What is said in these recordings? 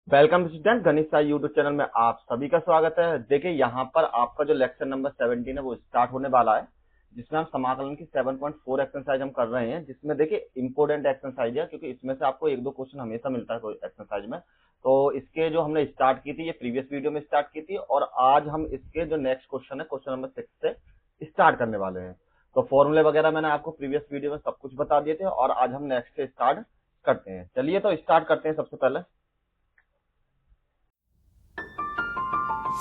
Welcome student, गणित Sai YouTube channel में आप सभी का स्वागत है। देखिए यहाँ पर आपका जो लेक्चर नंबर 17 है वो स्टार्ट होने वाला है, जिसमें हम समाकलन की 7.4 एक्सरसाइज हम कर रहे हैं। जिसमें देखिए इंपॉर्टेंट एक्सरसाइज है, क्योंकि इसमें से आपको एक दो क्वेश्चन हमेशा मिलता है कोई एक्सरसाइज में। तो इसके जो हमने स्टार्ट की थी, ये प्रीवियस वीडियो में स्टार्ट की थी, और आज हम इसके जो नेक्स्ट क्वेश्चन है, क्वेश्चन नंबर 6 से स्टार्ट करने वाले हैं। तो फॉर्मूले वगैरह मैंने आपको प्रीवियस वीडियो में सब कुछ बता दिए थे, और आज हम नेक्स्ट से स्टार्ट करते हैं। चलिए तो स्टार्ट करते हैं। सबसे पहले तो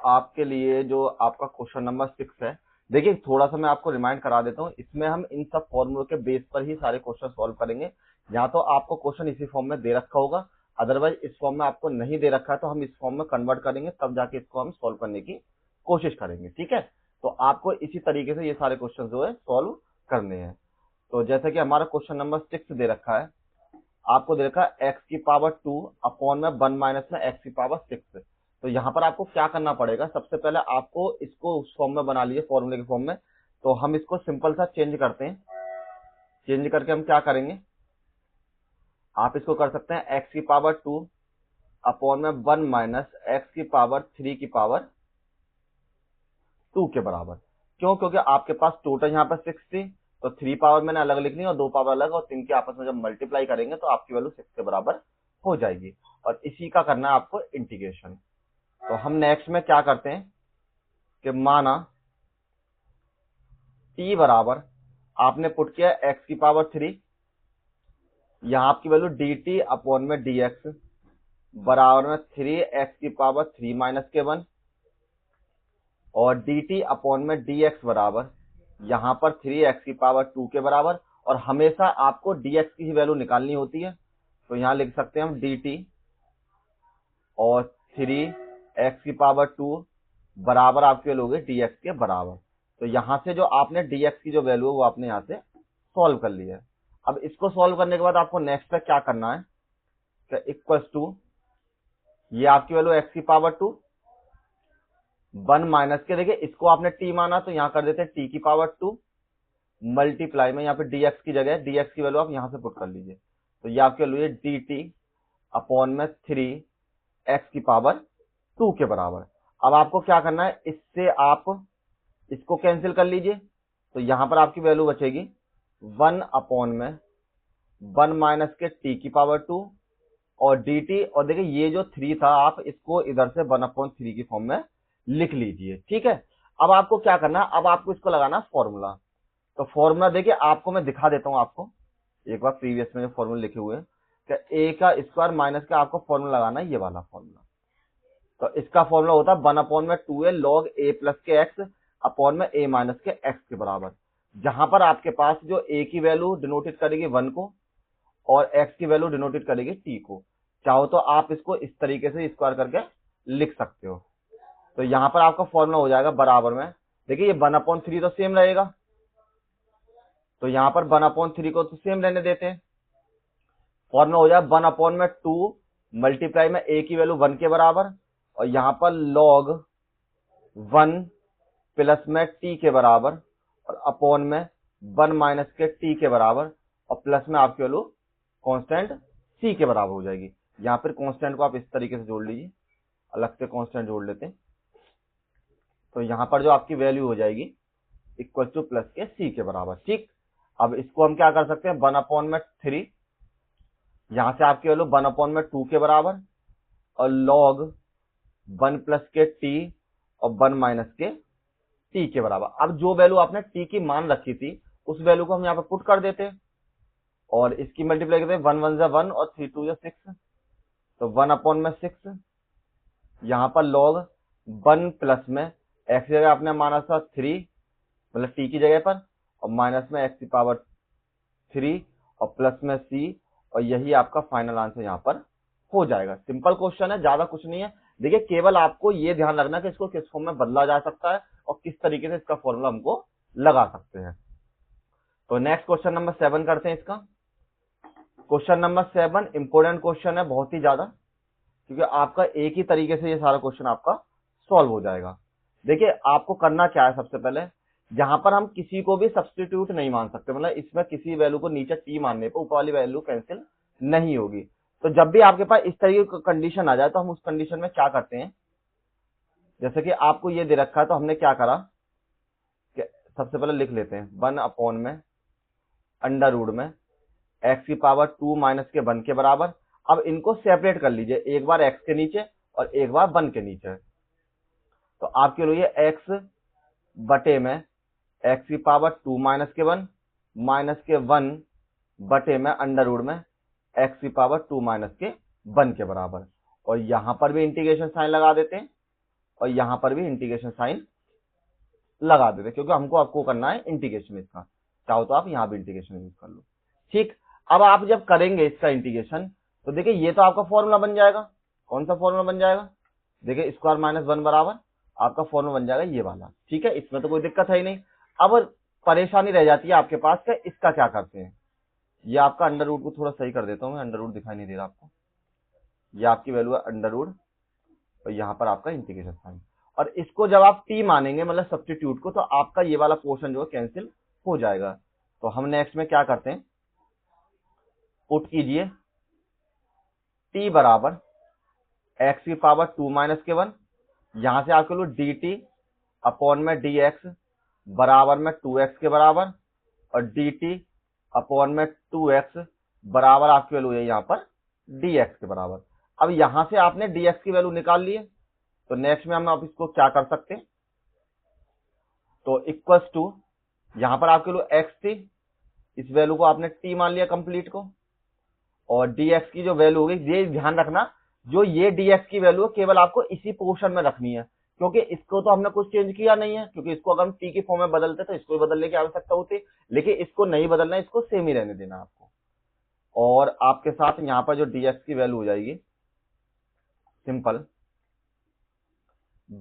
आपके लिए जो आपका क्वेश्चन नंबर 6 है, देखिए थोड़ा सा मैं आपको रिमाइंड करा देता हूँ। इसमें हम इन सब फॉर्मूलों के बेस पर ही सारे क्वेश्चन सॉल्व करेंगे। या तो आपको क्वेश्चन इसी फॉर्म में दे रखा होगा, अदरवाइज इस फॉर्म में आपको नहीं दे रखा है तो हम इस फॉर्म में कन्वर्ट करेंगे, तब जाके इसको हम सॉल्व करने की कोशिश करेंगे। ठीक है, तो आपको इसी तरीके से ये सारे क्वेश्चन जो है सॉल्व करने हैं। तो जैसे कि हमारा क्वेश्चन नंबर 6 दे रखा है, आपको दे रखा है एक्स की पावर 2 अपॉन में 1 माइनस में एक्स की पावर 6। तो यहाँ पर आपको क्या करना पड़ेगा, सबसे पहले आपको इसको उस फॉर्म में बना लीजिए, फॉर्मूले के फॉर्म में। तो हम इसको सिंपल सा चेंज करते हैं। चेंज करके हम क्या करेंगे, आप इसको कर सकते हैं एक्स की पावर 2 अपॉन में 1 माइनस एक्स की पावर 3 की पावर 2 के बराबर। क्यों? क्योंकि आपके पास टोटल यहाँ पर 6 थी, तो 3 पावर मैंने अलग लिखनी है और 2 पावर अलग, और 3 के आपस में जब मल्टीप्लाई करेंगे तो आपकी वैल्यू 6 के बराबर हो जाएगी। और इसी का करना है आपको इंटीग्रेशन। तो हम नेक्स्ट में क्या करते हैं कि माना t बराबर आपने पुट किया x की पावर 3, यहां आपकी वैल्यू dt अपॉन में dx बराबर में 3x की पावर 3 माइनस के 1, और dt अपॉन में dx बराबर यहां पर 3x की पावर 2 के बराबर। और हमेशा आपको dx की ही वैल्यू निकालनी होती है, तो यहां लिख सकते हैं हम dt और 3x की पावर 2 बराबर आपकी वैल्यू होगी dx के बराबर। तो यहां से जो आपने dx की जो वैल्यू है वो आपने यहां से सॉल्व कर लिया है। अब इसको सॉल्व करने के बाद आपको नेक्स्ट पे क्या करना है, इक्वल्स टू ये आपकी वैल्यू x की पावर 2 1 माइनस के, देखिए इसको आपने t माना तो यहां कर देते हैं t की पावर 2 मल्टीप्लाई में यहाँ पे dx की जगह dx की वैल्यू आप यहां से पुट कर लीजिए। तो ये आपकी वैल्यू है dt अपॉन में 3x की पावर 2 के बराबर। अब आपको क्या करना है, इससे आप इसको कैंसिल कर लीजिए, तो यहां पर आपकी वैल्यू बचेगी 1 अपॉन में 1 माइनस के t की पावर 2 और dt। और देखिए ये जो 3 था, आप इसको इधर से 1 अपॉन 3 की फॉर्म में लिख लीजिए। ठीक है, अब आपको क्या करना है, अब आपको इसको लगाना फॉर्मूला। तो फॉर्मूला देखिए आपको मैं दिखा देता हूं, आपको एक बार प्रीवियस में जो फॉर्मूला लिखे हुए हैं कि a का स्क्वायर माइनस का आपको फॉर्मूला लगाना है, ये वाला फॉर्मूला। तो इसका फॉर्मूला होता है 1 अपॉन में 2a लॉग a प्लस के x अपॉन में a माइनस के x के बराबर। जहां पर आपके पास जो a की वैल्यू डिनोटेड करेगी 1 को और x की वैल्यू डिनोटेड करेगी t को। चाहो तो आप इसको इस तरीके से स्क्वायर करके लिख सकते हो। तो यहां पर आपका फॉर्मूला हो जाएगा बराबर में, देखिए ये 1 अपॉन 3 तो सेम रहेगा, तो यहां पर 1 अपॉन 3 को तो सेम रहने देते हैं। फॉर्मूला हो जाए 1 अपॉन में 2 मल्टीप्लाई में a की वैल्यू 1 के बराबर, और यहां पर लॉग 1 प्लस में t के बराबर, और अपॉन में 1 माइनस के t के बराबर, और प्लस में आपकी वैल्यू कांस्टेंट c के बराबर हो जाएगी। यहां पर कांस्टेंट को आप इस तरीके से जोड़ लीजिए, अलग से कांस्टेंट जोड़ लेते हैं। तो यहां पर जो आपकी वैल्यू हो जाएगी इक्वल टू प्लस के c के बराबर। ठीक, अब इसको हम क्या कर सकते हैं, 1 अपॉन में 3, यहां से आपकी वैल्यू 1 अपॉन में 2 के बराबर, और लॉग 1 प्लस के t और 1 माइनस के t के बराबर। अब जो वैल्यू आपने t की मान रखी थी उस वैल्यू को हम यहाँ पे पुट कर देते हैं, और इसकी मल्टीप्लाई करते हैं, 1 1 जा 1 और 3 2 जा 6, तो 1 अपॉन में 6, यहाँ पर लॉग 1 प्लस में x की जगह आपने माना था 3 मतलब t की जगह पर, और माइनस में x की पावर 3 और प्लस में c, और यही आपका फाइनल आंसर यहाँ पर हो जाएगा। सिंपल क्वेश्चन है, ज्यादा कुछ नहीं है। देखिए केवल आपको ये ध्यान रखना कि इसको किस फॉर्म में बदला जा सकता है और किस तरीके से इसका फॉर्मूला हमको लगा सकते हैं। तो नेक्स्ट क्वेश्चन नंबर 7 करते हैं। इसका क्वेश्चन नंबर 7 इंपोर्टेंट क्वेश्चन है बहुत ही ज्यादा। क्योंकि आपका एक ही तरीके से ये सारा क्वेश्चन आपका सॉल्व हो जाएगा। देखिए आपको करना क्या है, सबसे पहले जहां पर हम किसी को भी सब्स्टिट्यूट नहीं मान सकते, मतलब इसमें किसी वैल्यू को नीचे टी मानने पर ऊपर वाली वैल्यू कैंसिल नहीं होगी। तो जब भी आपके पास इस तरीके की कंडीशन आ जाए तो हम उस कंडीशन में क्या करते हैं, जैसे कि आपको ये दे रखा है तो हमने क्या करा, सबसे पहले लिख लेते हैं 1 में अंडर रूट में एक्स की पावर 2 माइनस के 1 के बराबर। अब इनको सेपरेट कर लीजिए, एक बार एक्स के नीचे और एक बार 1 के नीचे। तो आपके लिए एक्स बटे में एक्स की पावर 2 माइनस के 1 बटे में अंडर रूट में एक्स की पावर 2 माइनस के 1 के बराबर। और यहां पर भी इंटीग्रेशन साइन लगा देते हैं और यहां पर भी इंटीग्रेशन साइन लगा देते हैं, क्योंकि हमको आपको करना है इंटीग्रेशन इसका। चाहो तो आप यहां भी इंटीग्रेशन यूज कर लो। ठीक, अब आप जब करेंगे इसका इंटीग्रेशन तो देखिए ये तो आपका फॉर्मूला बन जाएगा। कौन सा फॉर्मूला बन जाएगा, देखिए स्क्वायर माइनस 1 बराबर आपका फॉर्मूला बन जाएगा ये वाला। ठीक है, इसमें तो कोई दिक्कत है ही नहीं। अब परेशानी रह जाती है आपके पास कि इसका क्या करते हैं। ये आपका अंडर रूट को थोड़ा सही कर देता हूं मैं, अंडर रूट दिखाई नहीं दे रहा आपको। ये आपकी वैल्यू है अंडर रूट और यहां पर आपका इंटीग्रेशन साइन। और इसको जब आप टी मानेंगे मतलब सब्स्टिट्यूट को, तो आपका ये वाला पोर्शन जो है कैंसिल हो जाएगा। तो हम नेक्स्ट में क्या करते हैं, पुट कीजिए टी बराबर एक्स की पावर 2 माइनस के 1, यहां से आपके लिए डी टी अपॉन में डी एक्स बराबर में 2x के बराबर और डी टी अपॉन में 2x बराबर आपकी वैल्यू है यहाँ पर dx के बराबर। अब यहां से आपने dx की वैल्यू निकाल ली है, तो नेक्स्ट में हम आप इसको क्या कर सकते हैं, तो इक्वल्स टू यहां पर आपके लिए x थी, इस वैल्यू को आपने t मान लिया कंप्लीट को, और dx की जो वैल्यू होगी, ये ध्यान रखना जो ये dx की वैल्यू है केवल आपको इसी पोर्शन में रखनी है, क्योंकि इसको तो हमने कुछ चेंज किया नहीं है, क्योंकि इसको अगर हम टी की फॉर्म में बदलते तो इसको बदलने की आवश्यकता होती, लेकिन इसको नहीं बदलना, इसको सेम ही रहने देना आपको। और आपके साथ यहां पर जो dx की वैल्यू हो जाएगी सिंपल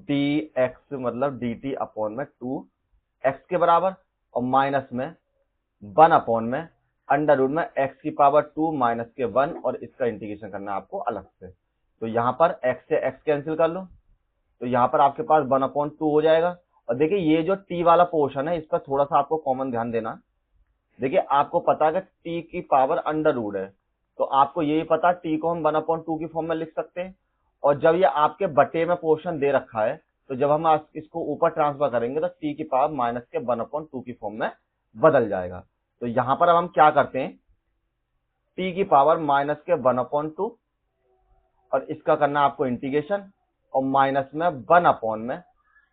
dx मतलब dt अपॉन में 2x के बराबर और माइनस में 1 अपॉन में अंडर रूट में x की पावर 2 माइनस के 1, और इसका इंटीग्रेशन करना है आपको अलग से। तो यहां पर x से x कैंसिल कर लो, तो यहां पर आपके पास 1/2 हो जाएगा। और देखिए ये जो t वाला पोर्शन है इस पर थोड़ा सा आपको कॉमन ध्यान देना। देखिए आपको पता है कि t की पावर अंडर रूट है, तो आपको यही पता t को हम 1/2 की फॉर्म में लिख सकते हैं। और जब ये आपके बटे में पोर्शन दे रखा है, तो जब हम इसको ऊपर ट्रांसफर करेंगे तो t की पावर माइनस के 1/2 की फॉर्म में बदल जाएगा। तो यहां पर अब हम क्या करते हैं, t की पावर माइनस के 1/2 और इसका करना आपको इंटीग्रेशन, और माइनस में 1 अपॉन में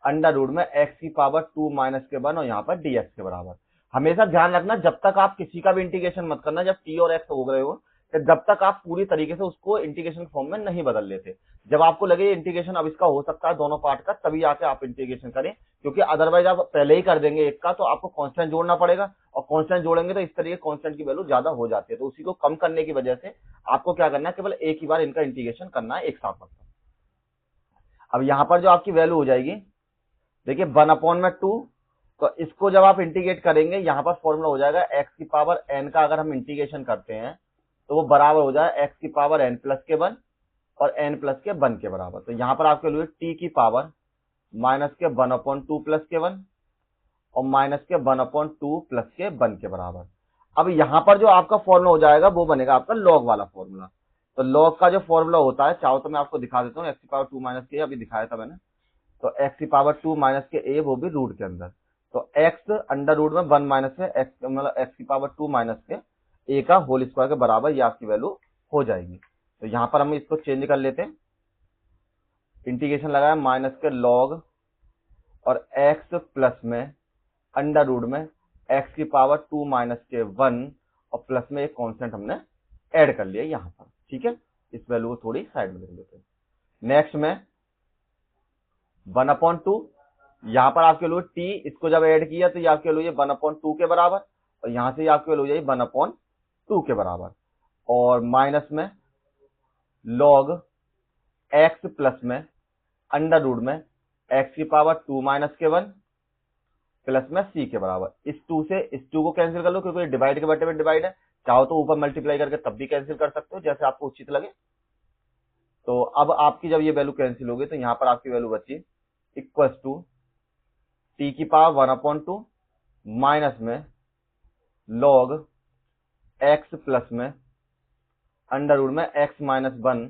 अंडर रूट में x की पावर 2 माइनस के 1 और यहाँ पर dx के बराबर। हमेशा ध्यान रखना जब तक आप किसी का भी इंटीग्रेशन मत करना, जब t और x हो गए हो, तो जब तक आप पूरी तरीके से उसको इंटीग्रेशन फॉर्म में नहीं बदल लेते। जब आपको लगे इंटीग्रेशन अब इसका हो सकता है दोनों पार्ट का, तभी आके आप इंटीग्रेशन करें, क्योंकि अदरवाइज आप पहले ही कर देंगे एक का तो आपको कांस्टेंट जोड़ना पड़ेगा, और कांस्टेंट जोड़ेंगे तो इस तरीके कांस्टेंट की वैल्यू ज्यादा हो जाती है। तो उसी को कम करने की वजह से आपको क्या करना है, केवल एक ही बार इनका इंटीग्रेशन करना है एक साथ। मतलब अब यहां पर जो आपकी वैल्यू हो जाएगी, देखिए 1/2, तो इसको जब आप इंटीग्रेट करेंगे यहां पर फॉर्मूला हो जाएगा x की पावर n का, अगर हम इंटीग्रेशन करते हैं तो वो बराबर हो जाए x की पावर n प्लस के 1 और n प्लस के 1 के बराबर। तो यहां पर आपके लिए t की पावर माइनस के 1/2 प्लस के 1 और माइनस के 1/2 प्लस के 1 के बराबर। अब यहां पर जो आपका फॉर्मूला हो जाएगा वो बनेगा आपका लॉग वाला फॉर्मूला। तो लॉग का जो फॉर्मूला होता है, चाहो तो मैं आपको दिखा देता हूँ, x की पावर 2 माइनस के, अभी दिखाया था मैंने, तो x की पावर 2 माइनस के a, वो भी रूट के अंदर, तो x अंडर रूट में 1 माइनस में x मतलब x की पावर 2 माइनस के a का होल स्क्वायर के बराबर, ये आपकी वैल्यू हो जाएगी। तो यहां पर हम इसको चेंज कर लेते हैं, इंटीग्रेशन लगाया माइनस के लॉग और x प्लस में अंडर रूट में x की पावर 2 माइनस के 1 और प्लस में एक कांस्टेंट हमने ऐड कर लिया यहां पर। ठीक है, इस वैल्यू को थोड़ी साइड में रख लेते हैं। नेक्स्ट में 1/2, यहां पर आपके लिए t, इसको जब ऐड किया तो ये आपके लिए 1/2 के बराबर, और यहां से आपके लिए 1/2 के बराबर, और माइनस में लॉग x प्लस में अंडर रूट में x की पावर 2 माइनस के 1 प्लस में c के बराबर। इस 2 से इस 2 को कैंसिल कर लो, क्योंकि डिवाइड के बटे में डिवाइड है, चाहो तो ऊपर मल्टीप्लाई करके तब भी कैंसिल कर सकते हो, जैसे आपको उचित लगे। तो अब आपकी जब ये वैल्यू कैंसिल होगी तो यहाँ पर आपकी वैल्यू बची इक्वल टू टी की पावर 1/2 माइनस में लॉग एक्स प्लस में अंडर रूट में एक्स माइनस 1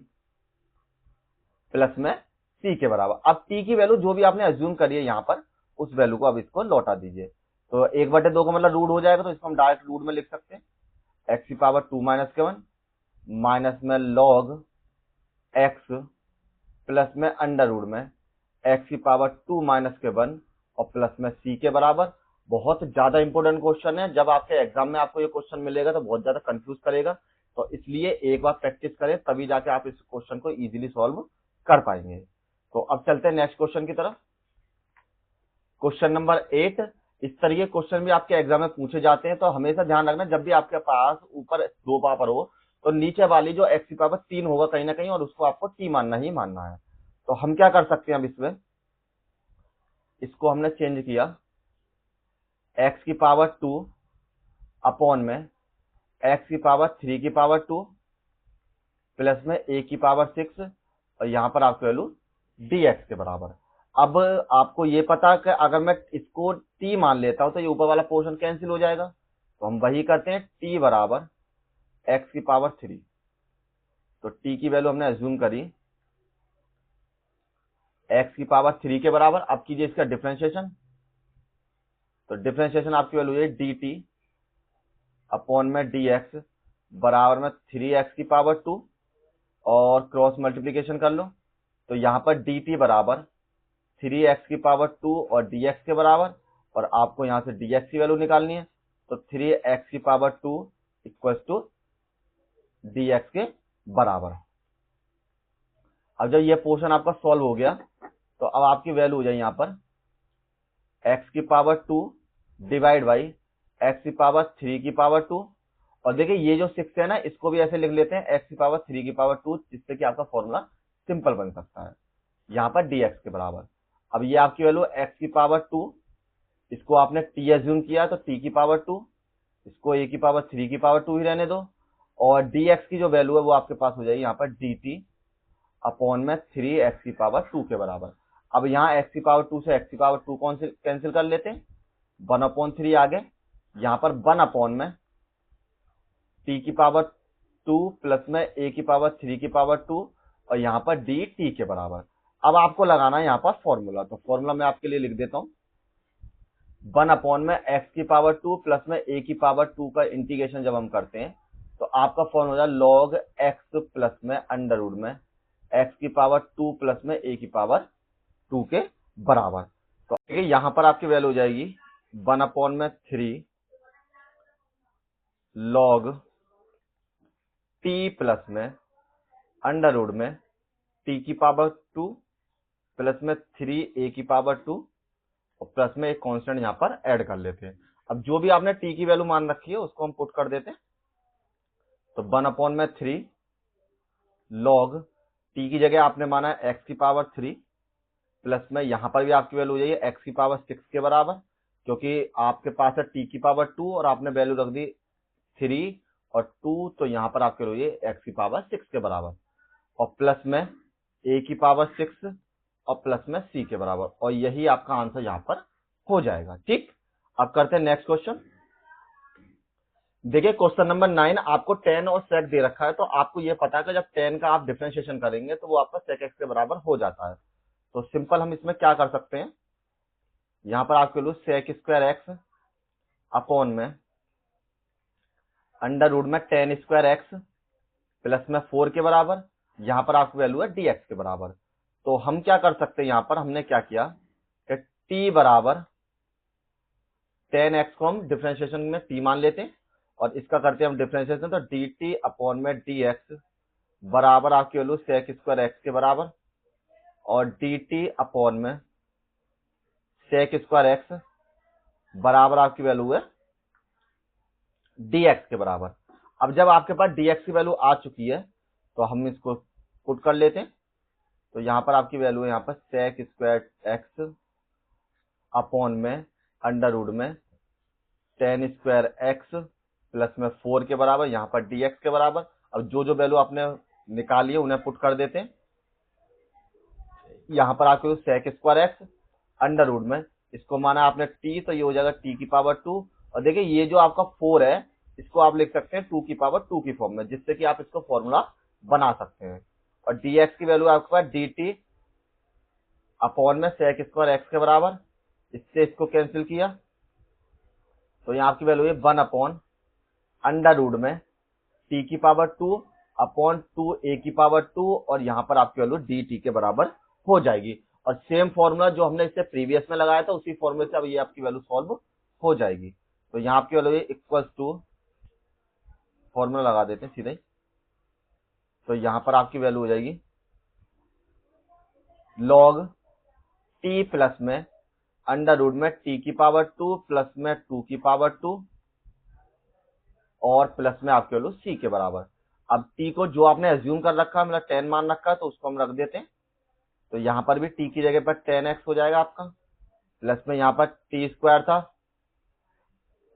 प्लस में सी के बराबर। अब टी की वैल्यू जो भी आपने अज्यूम करी है यहाँ पर उस वैल्यू को अब इसको लौटा दीजिए। तो 1/2 का मतलब रूट हो जाएगा, तो इसको हम डायरेक्ट रूट में लिख सकते हैं एक्स की पावर 2 माइनस के 1 माइनस में लॉग एक्स प्लस में अंडर रूट में एक्स की पावर 2 माइनस के 1 और प्लस में सी के बराबर। बहुत ज्यादा इंपॉर्टेंट क्वेश्चन है, जब आपके एग्जाम में आपको ये क्वेश्चन मिलेगा तो बहुत ज्यादा कंफ्यूज करेगा, तो इसलिए एक बार प्रैक्टिस करें तभी जाके आप इस क्वेश्चन को इजीली सॉल्व कर पाएंगे। तो अब चलते हैं नेक्स्ट क्वेश्चन की तरफ। Question number 8। इस तरह के क्वेश्चन भी आपके एग्जाम में पूछे जाते हैं, तो हमेशा ध्यान रखना जब भी आपके पास ऊपर 2 पावर हो तो नीचे वाली जो एक्स की पावर 3 होगा कहीं ना कहीं, और उसको आपको टी मानना ही मानना है। तो हम क्या कर सकते हैं, अब इसमें इसको हमने चेंज किया एक्स की पावर 2 अपॉन में एक्स की पावर 3 की पावर 2 प्लस में ए की पावर 6 और यहां पर आपकी वैल्यू dx के बराबर। अब आपको ये पता कि अगर मैं इसको t मान लेता हूं तो ये ऊपर वाला पोर्शन कैंसिल हो जाएगा, तो हम वही करते हैं t बराबर x की पावर 3। तो t की वैल्यू हमने अज्यूम करी x की पावर 3 के बराबर। अब कीजिए इसका डिफरेंशिएशन, तो डिफरेंशिएशन आपकी वैल्यू है dt अपॉन में dx बराबर में 3x की पावर 2 और क्रॉस मल्टीप्लीकेशन कर लो, तो यहां पर dt बराबर 3x की पावर 2 और dx के बराबर, और आपको यहां से dx की वैल्यू निकालनी है, तो 3x की पावर 2 इक्वल टू dx के बराबर। अब जब ये पोर्शन आपका सॉल्व हो गया तो अब आपकी वैल्यू हो जाए यहां पर x की पावर 2 डिवाइड बाई x की पावर 3 की पावर 2, और देखिए ये जो 6 है ना इसको भी ऐसे लिख लेते हैं x की पावर 3 की पावर 2, जिससे कि आपका फॉर्मूला सिंपल बन सकता है यहां पर dx के बराबर। अब ये आपकी वैल्यू x की पावर 2, इसको आपने t एज्यूम किया तो t की पावर 2, इसको a की पावर 3 की पावर 2 ही रहने दो, और dx की जो वैल्यू है वो आपके पास हो जाएगी यहाँ पर dt अपॉन में 3x की पावर 2 के बराबर। अब यहाँ x की पावर 2 से x की पावर 2 कौन से कैंसिल कर लेते हैं, 1/3 आ गए, यहाँ पर 1 अपॉन में t की पावर 2 प्लस में a की पावर 3 की पावर 2 और यहाँ पर dt के बराबर। अब आपको लगाना है यहाँ पर फॉर्मूला, तो फॉर्मूला मैं आपके लिए लिख देता हूँ 1 अपॉन में x की पावर 2 प्लस में a की पावर 2 का इंटीग्रेशन जब हम करते हैं तो आपका फॉर्मूला हो जाए log x प्लस में अंडर रूट में x की पावर 2 प्लस में a की पावर 2 के बराबर। तो यहां पर आपकी वैल्यू हो जाएगी 1/3 log t प्लस में अंडर रूट में t की पावर 2 प्लस में 3a की पावर 2 और प्लस में एक कांस्टेंट यहां पर ऐड कर लेते हैं। अब जो भी आपने t की वैल्यू मान रखी है उसको हम पुट कर देते हैं, तो 1/3 log t की जगह आपने माना है x की पावर 3 प्लस में यहां पर भी आपकी वैल्यू हो जाएगी x की पावर 6 के बराबर, क्योंकि आपके पास है t की पावर 2 और आपने वैल्यू रख दी 3 और 2, तो यहां पर आपके वैल्यू x की पावर 6 के बराबर, और प्लस में a की पावर 6 और प्लस में c के बराबर, और यही आपका आंसर यहां पर हो जाएगा। ठीक, अब करते हैं नेक्स्ट क्वेश्चन। देखिए क्वेश्चन नंबर 9, आपको tan और sec दे रखा है, तो आपको यह पता है कि जब tan का आप डिफरेंशिएशन करेंगे तो वो आपका sec x के बराबर हो जाता है। तो सिंपल हम इसमें क्या कर सकते हैं, यहां पर आपके लिए sec स्क्वायर x अपॉन में अंडर रूट में tan स्क्वायर x प्लस में 4 के बराबर, यहां पर आपकी वैल्यू है dx के बराबर। तो हम क्या कर सकते हैं, यहां पर हमने क्या किया कि t बराबर tan x को हम डिफरेंशिएशन में t मान लेते हैं और इसका करते हैं हम डिफरेंशिएशन, तो dt अपॉन में dx बराबर आपकी वैल्यू sec स्क्वायर x के बराबर और dt अपॉन में sec स्क्वायर x बराबर आपकी वैल्यू है dx के बराबर। अब जब आपके पास dx की वैल्यू आ चुकी है तो हम इसको पुट कर लेते हैं, तो यहां पर आपकी वैल्यू है यहाँ पर sec स्क्वायर x अपॉन में अंडर रूट में tan स्क्वायर x प्लस में 4 के बराबर, यहां पर dx के बराबर। अब जो जो वैल्यू आपने निकाली है उन्हें पुट कर देते हैं, यहाँ पर आपके sec square x under root में, इसको माना आपने टी, तो ये हो जाएगा टी की पावर 2। और देखिए ये जो आपका 4 है, इसको आप लिख सकते हैं 2 की पावर 2 की फॉर्म में, जिससे कि आप इसको फॉर्मूला बना सकते हैं। और dx की वैल्यू आपके पास dt अपॉन में सेक स्क्वायर एक्स के बराबर, इससे इसको कैंसिल किया तो यहाँ आपकी वैल्यू है 1 अपॉन अंडर रूट में टी की पावर 2 अपॉन 2a की पावर 2, और यहाँ पर आपकी वैल्यू dt के बराबर हो जाएगी। और सेम फॉर्मूला जो हमने इससे प्रीवियस में लगाया था, उसी फॉर्मूले से अब ये आपकी वैल्यू सॉल्व हो जाएगी। तो यहाँ आपकी वैल्यू इक्वल्स टू, फॉर्मूला लगा देते हैं सीधे ही, तो यहाँ पर आपकी वैल्यू हो जाएगी log t प्लस में अंडर रूट में t की पावर 2 प्लस में 2 की पावर 2 और प्लस में आपकी वैल्यू c के बराबर। अब t को जो आपने एज्यूम कर रखा है, मतलब 10 मान रखा है, तो उसको हम रख देते हैं। तो यहाँ पर भी t की जगह पर 10x हो जाएगा आपका, प्लस में यहाँ पर t स्क्वायर था,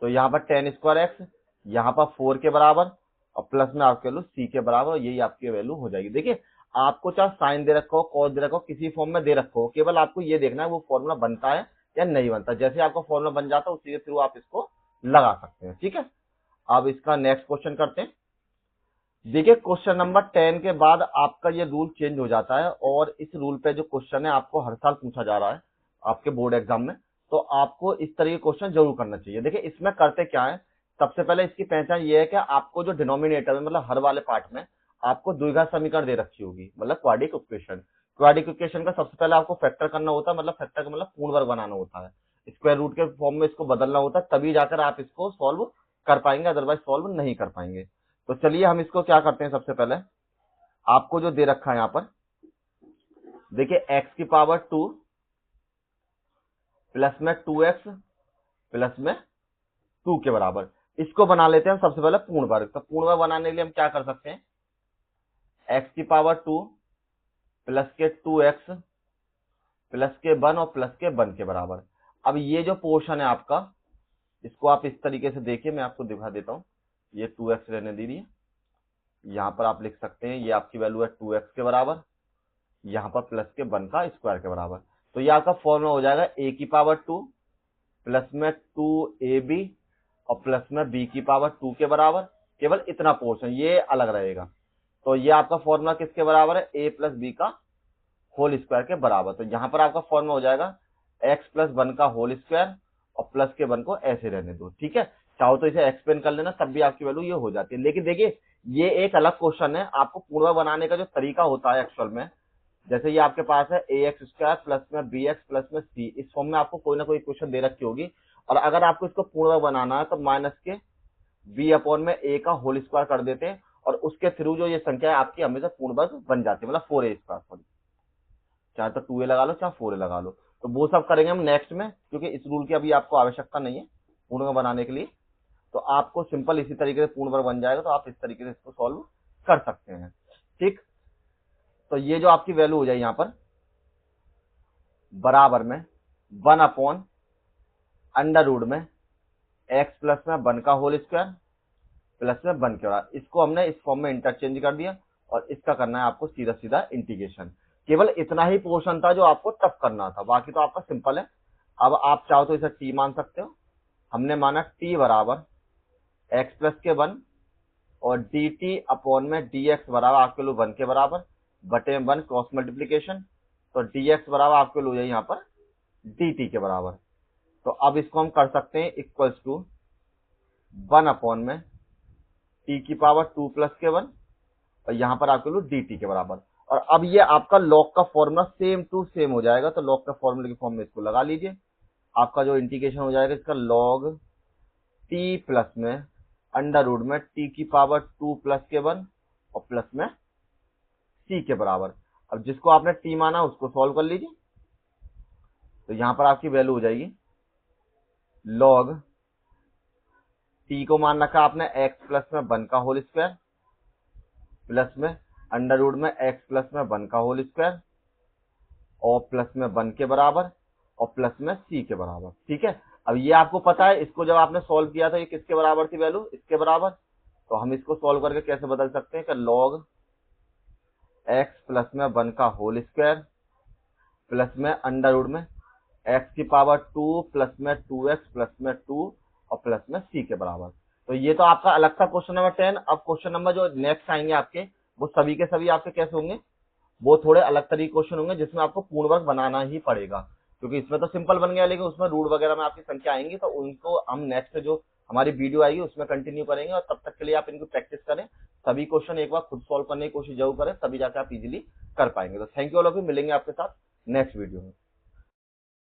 तो यहाँ पर 10 स्क्वायर एक्स, यहाँ पर 4 के बराबर, और प्लस में आपकी वैल्यू c के बराबर, और यही आपकी वैल्यू हो जाएगी। देखिए आपको चाहे साइन दे रखो, कॉस दे रखो, किसी फॉर्म में दे रखो, केवल आपको ये देखना है वो फॉर्मूला बनता है या नहीं बनता। जैसे आपका फॉर्मूला बन जाता है, उसी के थ्रू आप इसको लगा सकते हैं। ठीक है, अब इसका नेक्स्ट क्वेश्चन करते हैं। देखिए क्वेश्चन नंबर 10 के बाद आपका ये रूल चेंज हो जाता है, और इस रूल पे जो क्वेश्चन है आपको हर साल पूछा जा रहा है आपके बोर्ड एग्जाम में, तो आपको इस तरह के क्वेश्चन जरूर करना चाहिए। देखिए इसमें करते क्या है, सबसे पहले इसकी पहचान ये है कि आपको जो डिनोमिनेटर में, मतलब हर वाले पार्ट में आपको द्विघात समीकरण दे रखी होगी, मतलब क्वाड्रिक इक्वेशन। क्वाड्रिक इक्वेशन का सबसे पहले आपको फैक्टर करना होता है, मतलब फैक्टर का मतलब पूर्ण वर्ग बनाना होता है, स्क्वायर रूट के फॉर्म में इसको बदलना होता है, तभी जाकर आप इसको सॉल्व कर पाएंगे, अदरवाइज सॉल्व नहीं कर पाएंगे। तो चलिए हम इसको क्या करते हैं, सबसे पहले आपको जो दे रखा है यहाँ पर, देखिए x की पावर 2 प्लस में 2x प्लस में 2 के बराबर, इसको बना लेते हैं हम सबसे पहले पूर्ण वर्ग। तो पूर्ण वर्ग बनाने के लिए हम क्या कर सकते हैं, x की पावर 2 प्लस के 2x प्लस के 1 और प्लस के 1 के बराबर। अब ये जो पोर्शन है आपका, इसको आप इस तरीके से देखिए, मैं आपको दिखा देता हूं। ये 2x रहने दीजिए, यहाँ पर आप लिख सकते हैं ये आपकी वैल्यू है 2x के बराबर, यहाँ पर प्लस के 1 का स्क्वायर के बराबर। तो ये आपका फॉर्मूला हो जाएगा a की पावर 2 प्लस में 2ab और प्लस में b की पावर 2 के बराबर। केवल इतना पोर्शन ये अलग रहेगा। तो ये आपका फॉर्मूला किसके बराबर है, a प्लस b का होल स्क्वायर के बराबर। तो यहाँ पर आपका फॉर्मूला हो जाएगा x प्लस 1 का होल स्क्वायर और प्लस के 1 को ऐसे रहने दो। ठीक है, चाहो तो इसे एक्सपेंड कर लेना, तब भी आपकी वैल्यू ये हो जाती है। लेकिन देखिए ये एक अलग क्वेश्चन है, आपको पूर्ण बनाने का जो तरीका होता है एक्चुअल में, जैसे ये आपके पास है ax स्क्वायर प्लस में bx प्लस में c, इस फॉर्म में आपको कोई ना कोई क्वेश्चन दे रखी होगी, और अगर आपको इसको पूर्ण बनाना है तो माइनस के b अपॉन में a का होल स्क्वायर कर देते हैं, और उसके थ्रू जो ये संख्या है आपकी हमेशा पूर्ण वर्ग बन जाती है, मतलब 4a स्क्वायर, सॉरी चाहे तो 2a लगा लो चाहे 4a लगा लो। तो वो सब करेंगे हम नेक्स्ट में, क्योंकि इस रूल की अभी आपको आवश्यकता नहीं है पूर्ण बनाने के लिए। तो आपको सिंपल इसी तरीके से पूर्ण वर्ग बन जाएगा, तो आप इस तरीके से इसको सॉल्व कर सकते हैं। ठीक, तो ये जो आपकी वैल्यू हो जाए यहाँ पर बराबर में 1 अपॉन अंडर रूट में x प्लस में 1 का होल स्क्वायर प्लस में 1 के बराबर, इसको हमने इस फॉर्म में इंटरचेंज कर दिया, और इसका करना है आपको सीधा सीधा इंटीग्रेशन। केवल इतना ही पोर्शन था जो आपको टफ करना था, बाकी तो आपका सिंपल है। अब आप चाहो तो इसे t मान सकते हो, हमने माना t बराबर x प्लस के 1 और dt अपॉन में dx बराबर आपके लोग 1 के बराबर बटे 1 क्रॉस मल्टीप्लीकेशन, तो dx बराबर आपके लोग यहाँ पर dt के बराबर। तो अब इसको हम कर सकते हैं इक्वल्स टू 1 अपॉन में t की पावर 2 प्लस के 1 और यहाँ पर आपके लोग dt के बराबर। और अब ये आपका लॉग का फॉर्मूला सेम टू सेम हो जाएगा, तो लॉग का फॉर्मूले के फॉर्म में इसको लगा लीजिए। आपका जो इंटीग्रेशन हो जाएगा इसका log t प्लस में अंडर रूट में t की पावर 2 प्लस के 1 और प्लस में c के बराबर। अब जिसको आपने t माना उसको सॉल्व कर लीजिए, तो यहां पर आपकी वैल्यू हो जाएगी log t को मान रखा आपने x प्लस में 1 का होल स्क्वायर प्लस में अंडर रूट में x प्लस में 1 का होल स्क्वायर और प्लस में 1 के बराबर और प्लस में c के बराबर। ठीक है, अब ये आपको पता है, इसको जब आपने सॉल्व किया था ये किसके बराबर थी वैल्यू, इसके बराबर। तो हम इसको सॉल्व करके कैसे बदल सकते हैं कि log x प्लस में 1 का होल स्क्वायर प्लस में अंडर रूट में एक्स की पावर 2 प्लस में 2x प्लस में 2 और प्लस में c के बराबर। तो ये तो आपका अलग था क्वेश्चन नंबर 10। अब क्वेश्चन नंबर जो नेक्स्ट आएंगे आपके, वो सभी के सभी आपके कैसे होंगे, वो थोड़े अलग तरीके क्वेश्चन होंगे जिसमें आपको पूर्ण वर्ग बनाना ही पड़ेगा, क्योंकि इसमें तो सिंपल बन गया, लेकिन उसमें रूट वगैरह में आपकी संख्या आएंगी, तो उनको हम नेक्स्ट जो हमारी वीडियो आएगी उसमें कंटिन्यू करेंगे। और तब तक के लिए आप इनको प्रैक्टिस करें, सभी क्वेश्चन एक बार खुद सॉल्व करने की कोशिश जरूर करें, तभी जाकर आप इजीली कर पाएंगे। तो thank you all of you, मिलेंगे आपके साथ नेक्स्ट वीडियो में।